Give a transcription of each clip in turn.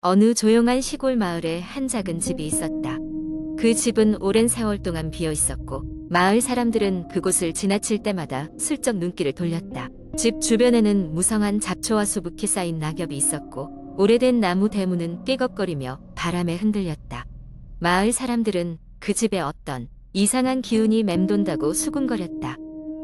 어느 조용한 시골 마을에 한 작은 집이 있었다. 그 집은 오랜 세월 동안 비어 있었고 마을 사람들은 그곳을 지나칠 때마다 슬쩍 눈길을 돌렸다. 집 주변에는 무성한 잡초와 수북히 쌓인 낙엽이 있었고 오래된 나무 대문은 삐걱거리며 바람에 흔들렸다. 마을 사람들은 그 집에 어떤 이상한 기운이 맴돈다고 수군거렸다.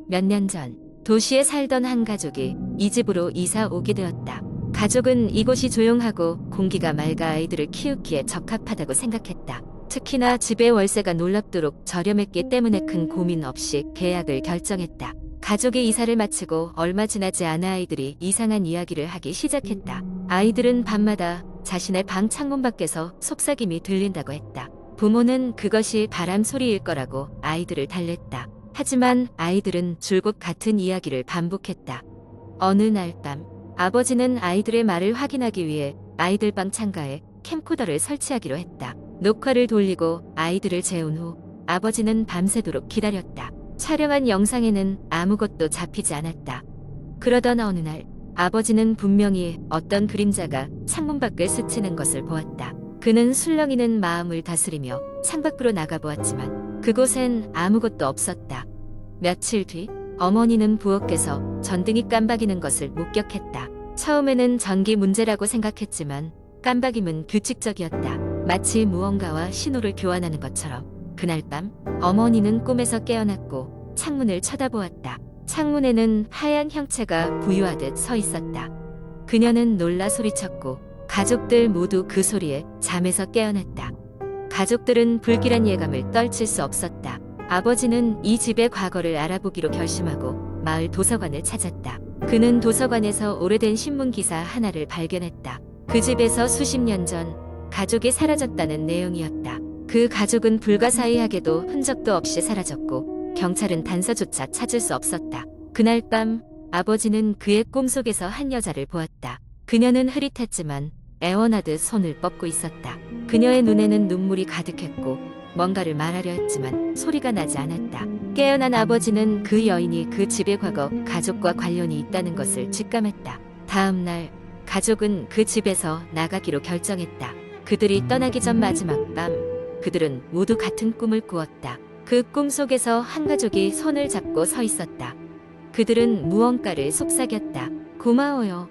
몇 년 전 도시에 살던 한 가족이 이 집으로 이사 오게 되었다. 가족은 이곳이 조용하고 공기가 맑아 아이들을 키우기에 적합하다고 생각했다. 특히나 집의 월세가 놀랍도록 저렴했기 때문에 큰 고민 없이 계약을 결정했다. 가족이 이사를 마치고 얼마 지나지 않아 아이들이 이상한 이야기를 하기 시작했다. 아이들은 밤마다 자신의 방 창문 밖에서 속삭임이 들린다고 했다. 부모는 그것이 바람 소리일 거라고 아이들을 달랬다. 하지만 아이들은 줄곧 같은 이야기를 반복했다. 어느 날 밤 아버지는 아이들의 말을 확인하기 위해 아이들 방 창가에 캠코더를 설치하기로 했다. 녹화를 돌리고 아이들을 재운 후 아버지는 밤새도록 기다렸다. 촬영한 영상에는 아무것도 잡히지 않았다. 그러던 어느 날 아버지는 분명히 어떤 그림자가 창문 밖을 스치는 것을 보았다. 그는 술렁이는 마음을 다스리며 창밖으로 나가보았지만 그곳엔 아무것도 없었다. 며칠 뒤 어머니는 부엌에서 전등이 깜박이는 것을 목격했다. 처음에는 전기 문제라고 생각했지만 깜박임은 규칙적이었다. 마치 무언가와 신호를 교환하는 것처럼. 그날 밤 어머니는 꿈에서 깨어났고 창문을 쳐다보았다. 창문에는 하얀 형체가 부유하듯 서 있었다. 그녀는 놀라 소리쳤고 가족들 모두 그 소리에 잠에서 깨어났다. 가족들은 불길한 예감을 떨칠 수 없었다. 아버지는 이 집의 과거를 알아보기로 결심하고 마을 도서관을 찾았다. 그는 도서관에서 오래된 신문 기사 하나를 발견했다. 그 집에서 수십 년 전 가족이 사라졌다는 내용이었다. 그 가족은 불가사의하게도 흔적도 없이 사라졌고 경찰은 단서조차 찾을 수 없었다. 그날 밤 아버지는 그의 꿈속에서 한 여자를 보았다. 그녀는 흐릿했지만 애원하듯 손을 뻗고 있었다. 그녀의 눈에는 눈물이 가득했고 뭔가를 말하려 했지만 소리가 나지 않았다. 깨어난 아버지는 그 여인이 그 집의 과거 가족과 관련이 있다는 것을 직감했다. 다음 날 가족은 그 집에서 나가기로 결정했다. 그들이 떠나기 전 마지막 밤 그들은 모두 같은 꿈을 꾸었다. 그 꿈 속에서 한 가족이 손을 잡고 서 있었다. 그들은 무언가를 속삭였다. 고마워요.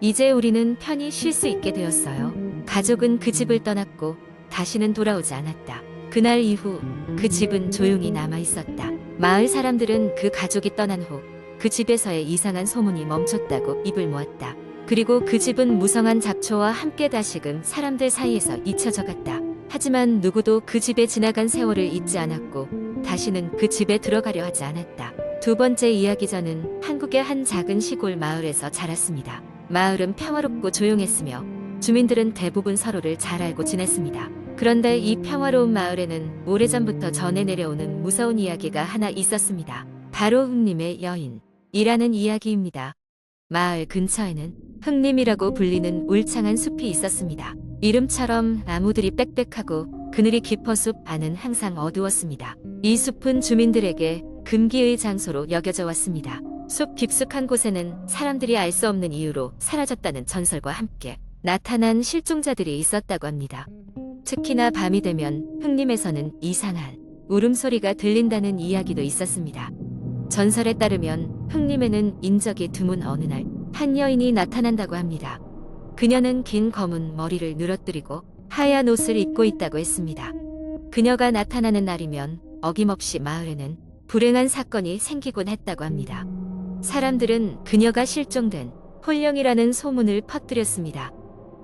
이제 우리는 편히 쉴 수 있게 되었어요. 가족은 그 집을 떠났고 다시는 돌아오지 않았다. 그날 이후 그 집은 조용히 남아 있었다. 마을 사람들은 그 가족이 떠난 후 그 집에서의 이상한 소문이 멈췄다고 입을 모았다. 그리고 그 집은 무성한 잡초와 함께 다시금 사람들 사이에서 잊혀져 갔다. 하지만 누구도 그 집에 지나간 세월을 잊지 않았고 다시는 그 집에 들어가려 하지 않았다. 두 번째 이야기. 저는 한국의 한 작은 시골 마을에서 자랐습니다. 마을은 평화롭고 조용했으며 주민들은 대부분 서로를 잘 알고 지냈습니다. 그런데 이 평화로운 마을에는 오래전부터 전해 내려오는 무서운 이야기가 하나 있었습니다. 바로 흑님의 여인이라는 이야기입니다. 마을 근처에는 흑님이라고 불리는 울창한 숲이 있었습니다. 이름처럼 나무들이 빽빽하고 그늘이 깊어 숲 안은 항상 어두웠습니다. 이 숲은 주민들에게 금기의 장소로 여겨져 왔습니다. 숲 깊숙한 곳에는 사람들이 알 수 없는 이유로 사라졌다는 전설과 함께 나타난 실종자들이 있었다고 합니다. 특히나 밤이 되면 흑림에서는 이상한 울음소리가 들린다는 이야기도 있었습니다. 전설에 따르면 흑림에는 인적이 드문 어느 날 한 여인이 나타난다고 합니다. 그녀는 긴 검은 머리를 늘어뜨리고 하얀 옷을 입고 있다고 했습니다. 그녀가 나타나는 날이면 어김없이 마을에는 불행한 사건이 생기곤 했다고 합니다. 사람들은 그녀가 실종된 홀령이라는 소문을 퍼뜨렸습니다.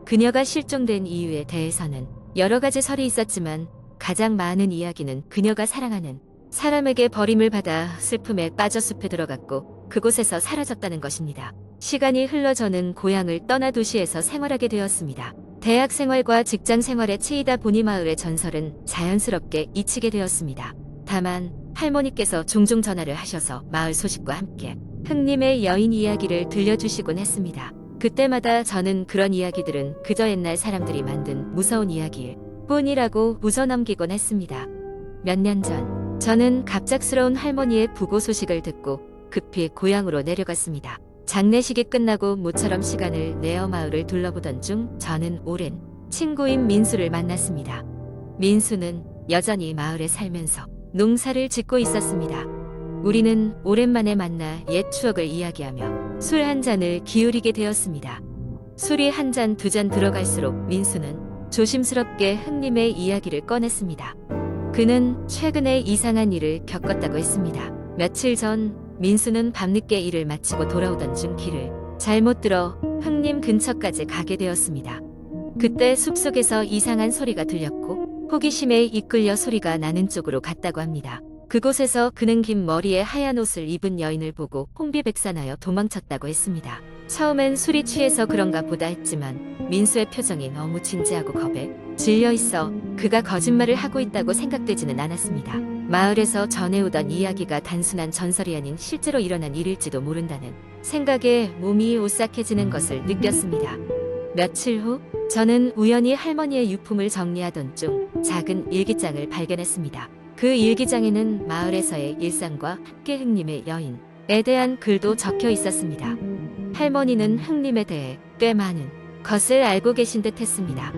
그녀가 실종된 이유에 대해서는 여러 가지 설이 있었지만 가장 많은 이야기는 그녀가 사랑하는 사람에게 버림을 받아 슬픔에 빠져 숲에 들어갔고 그곳에서 사라졌다는 것입니다. 시간이 흘러 저는 고향을 떠나 도시에서 생활하게 되었습니다. 대학 생활과 직장 생활에 치이다 보니 마을의 전설은 자연스럽게 잊히게 되었습니다. 다만 할머니께서 종종 전화를 하셔서 마을 소식과 함께 흑님의 여인 이야기를 들려주시곤 했습니다. 그때마다 저는 그런 이야기들은 그저 옛날 사람들이 만든 무서운 이야기일 뿐이라고 웃어넘기곤 했습니다. 몇 년 전 저는 갑작스러운 할머니의 부고 소식을 듣고 급히 고향으로 내려갔습니다. 장례식이 끝나고 모처럼 시간을 내어 마을을 둘러보던 중 저는 오랜 친구인 민수를 만났습니다. 민수는 여전히 마을에 살면서 농사를 짓고 있었습니다. 우리는 오랜만에 만나 옛 추억을 이야기하며 술 한 잔을 기울이게 되었습니다. 술이 한 잔, 두 잔 들어갈수록 민수는 조심스럽게 흥님의 이야기를 꺼냈습니다. 그는 최근에 이상한 일을 겪었다고 했습니다. 며칠 전 민수는 밤늦게 일을 마치고 돌아오던 중 길을 잘못 들어 흥님 근처까지 가게 되었습니다. 그때 숲속에서 이상한 소리가 들렸고 호기심에 이끌려 소리가 나는 쪽으로 갔다고 합니다. 그곳에서 그는 긴 머리에 하얀 옷을 입은 여인을 보고 혼비백산하여 도망쳤다고 했습니다. 처음엔 술이 취해서 그런가 보다 했지만 민수의 표정이 너무 진지하고 겁에 질려 있어 그가 거짓말을 하고 있다고 생각되지는 않았습니다. 마을에서 전해오던 이야기가 단순한 전설이 아닌 실제로 일어난 일일지도 모른다는 생각에 몸이 오싹해지는 것을 느꼈습니다. 며칠 후 저는 우연히 할머니의 유품을 정리하던 중 작은 일기장을 발견했습니다. 그 일기장에는 마을에서의 일상과 함께 흥님의 여인에 대한 글도 적혀 있었습니다. 할머니는 흥님에 대해 꽤 많은 것을 알고 계신 듯 했습니다.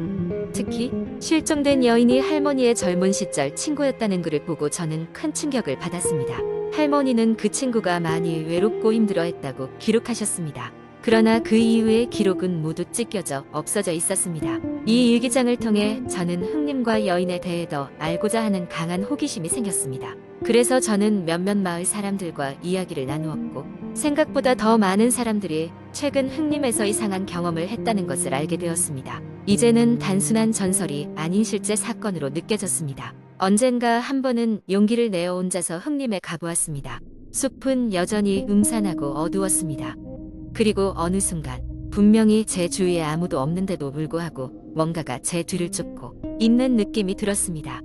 특히 실종된 여인이 할머니의 젊은 시절 친구였다는 글을 보고 저는 큰 충격을 받았습니다. 할머니는 그 친구가 많이 외롭고 힘들어했다고 기록하셨습니다. 그러나 그 이후의 기록은 모두 찢겨져 없어져 있었습니다. 이 일기장을 통해 저는 흥님과 여인에 대해 더 알고자 하는 강한 호기심이 생겼습니다. 그래서 저는 몇몇 마을 사람들과 이야기를 나누었고 생각보다 더 많은 사람들이 최근 흥림에서 이상한 경험을 했다는 것을 알게 되었습니다. 이제는 단순한 전설이 아닌 실제 사건으로 느껴졌습니다. 언젠가 한 번은 용기를 내어 혼자서 흥림에 가보았습니다. 숲은 여전히 음산하고 어두웠습니다. 그리고 어느 순간 분명히 제 주위에 아무도 없는데도 불구하고 뭔가가 제 뒤를 쫓고 있는 느낌이 들었습니다.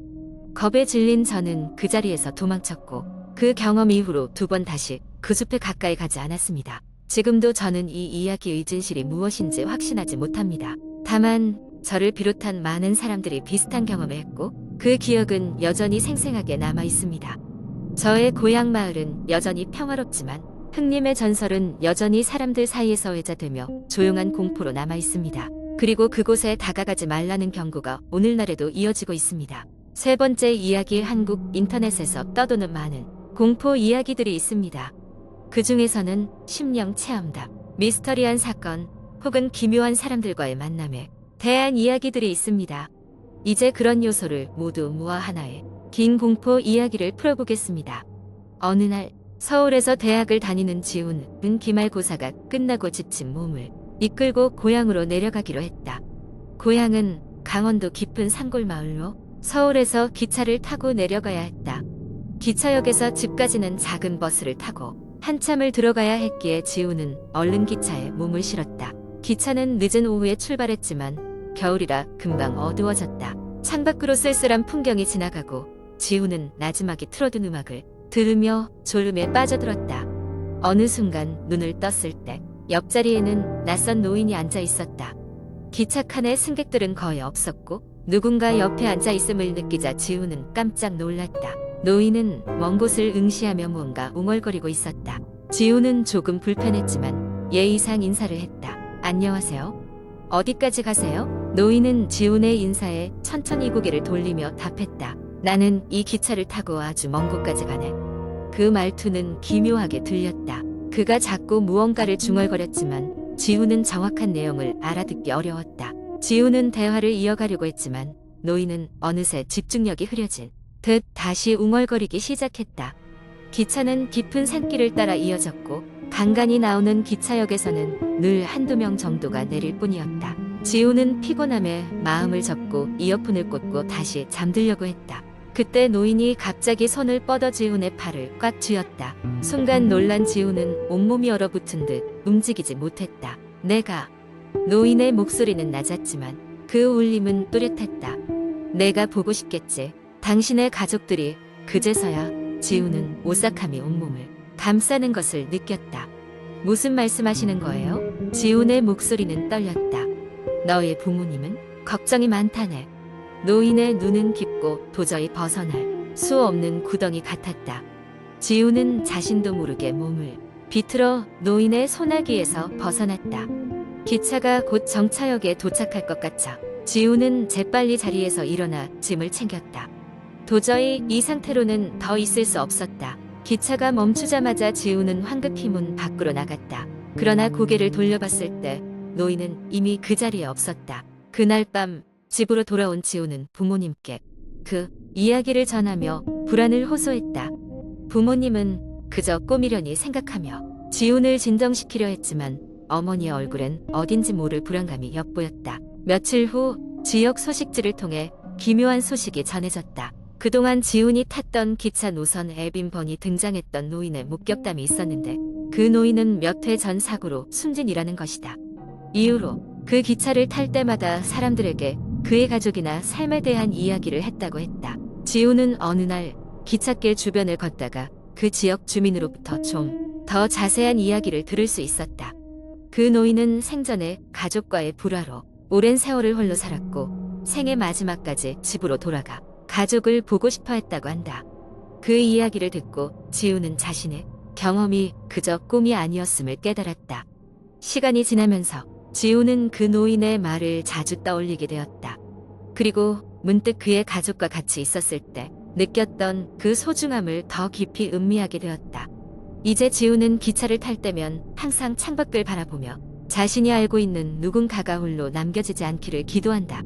겁에 질린 저는 그 자리에서 도망쳤고 그 경험 이후로 두 번 다시 그 숲에 가까이 가지 않았습니다. 지금도 저는 이 이야기의 진실이 무엇인지 확신하지 못합니다. 다만 저를 비롯한 많은 사람들이 비슷한 경험을 했고 그 기억은 여전히 생생하게 남아 있습니다. 저의 고향 마을은 여전히 평화롭지만 흥림의 전설은 여전히 사람들 사이에서 회자되며 조용한 공포로 남아 있습니다. 그리고 그곳에 다가가지 말라는 경고가 오늘날에도 이어지고 있습니다. 세 번째 이야기, 한국 인터넷에서 떠도는 많은 공포 이야기들이 있습니다. 그 중에서는 심령 체험담, 미스터리한 사건 혹은 기묘한 사람들과의 만남에 대한 이야기들이 있습니다. 이제 그런 요소를 모두 모아 하나의 긴 공포 이야기를 풀어보겠습니다. 어느 날 서울에서 대학을 다니는 지훈은 기말고사가 끝나고 지친 몸을 이끌고 고향으로 내려가기로 했다. 고향은 강원도 깊은 산골 마을로 서울에서 기차를 타고 내려가야 했다. 기차역에서 집까지는 작은 버스를 타고 한참을 들어가야 했기에 지훈은 얼른 기차에 몸을 실었다. 기차는 늦은 오후에 출발했지만 겨울이라 금방 어두워졌다. 창밖으로 쓸쓸한 풍경이 지나가고 지훈은 나지막이 틀어둔 음악을 들으며 졸음에 빠져들었다. 어느 순간 눈을 떴을 때 옆자리에는 낯선 노인이 앉아 있었다. 기차 칸에 승객들은 거의 없었고 누군가 옆에 앉아 있음을 느끼자 지훈은 깜짝 놀랐다. 노인은 먼 곳을 응시하며 무언가 웅얼거리고 있었다. 지훈은 조금 불편했지만 예의상 인사를 했다. 안녕하세요. 어디까지 가세요? 노인은 지훈의 인사에 천천히 고개를 돌리며 답했다. 나는 이 기차를 타고 아주 먼 곳까지 가네. 그 말투는 기묘하게 들렸다. 그가 자꾸 무언가를 중얼거렸지만 지훈은 정확한 내용을 알아듣기 어려웠다. 지훈은 대화를 이어가려고 했지만 노인은 어느새 집중력이 흐려진 듯 다시 웅얼거리기 시작했다. 기차는 깊은 산길을 따라 이어졌고 간간히 나오는 기차역에서는 늘 한두 명 정도가 내릴 뿐이었다. 지훈은 피곤함에 마음을 접고 이어폰을 꽂고 다시 잠들려고 했다. 그때 노인이 갑자기 손을 뻗어 지훈의 팔을 꽉 쥐었다. 순간 놀란 지훈은 온몸이 얼어붙은 듯 움직이지 못했다. 내가... 노인의 목소리는 낮았지만 그 울림은 뚜렷했다. 내가 보고 싶겠지. 당신의 가족들이... 그제서야 지훈은 오싹함이 온몸을 감싸는 것을 느꼈다. 무슨 말씀하시는 거예요? 지훈의 목소리는 떨렸다. 너의 부모님은? 걱정이 많다네. 노인의 눈은 깊고 도저히 벗어날 수 없는 구덩이 같았다. 지훈은 자신도 모르게 몸을 비틀어 노인의 소나기에서 벗어났다. 기차가 곧 정차역에 도착할 것 같아 지우는 재빨리 자리에서 일어나 짐을 챙겼다. 도저히 이 상태로는 더 있을 수 없었다. 기차가 멈추자마자 지우는 황급히 문 밖으로 나갔다. 그러나 고개를 돌려봤을 때 노인은 이미 그 자리에 없었다. 그날 밤 집으로 돌아온 지우는 부모님께 그 이야기를 전하며 불안을 호소했다. 부모님은 그저 꿈이려니 생각하며 지훈을 진정시키려 했지만 어머니의 얼굴엔 어딘지 모를 불안감이 엿보였다. 며칠 후 지역 소식지를 통해 기묘한 소식이 전해졌다. 그동안 지훈이 탔던 기차 노선에 빈 번이 등장했던 노인의 목격담이 있었는데 그 노인은 몇 회 전 사고로 숨진이라는 것이다. 이후로 그 기차를 탈 때마다 사람들에게 그의 가족이나 삶에 대한 이야기를 했다고 했다. 지훈은 어느 날 기찻길 주변을 걷다가 그 지역 주민으로부터 좀 더 자세한 이야기를 들을 수 있었다. 그 노인은 생전에 가족과의 불화로 오랜 세월을 홀로 살았고 생애 마지막까지 집으로 돌아가 가족을 보고 싶어 했다고 한다. 그 이야기를 듣고 지훈은 자신의 경험이 그저 꿈이 아니었음을 깨달았다. 시간이 지나면서 지훈은 그 노인의 말을 자주 떠올리게 되었다. 그리고 문득 그의 가족과 같이 있었을 때 느꼈던 그 소중함을 더 깊이 음미하게 되었다. 이제 지훈은 기차를 탈 때면 항상 창밖을 바라보며 자신이 알고 있는 누군가가 홀로 남겨지지 않기를 기도한다.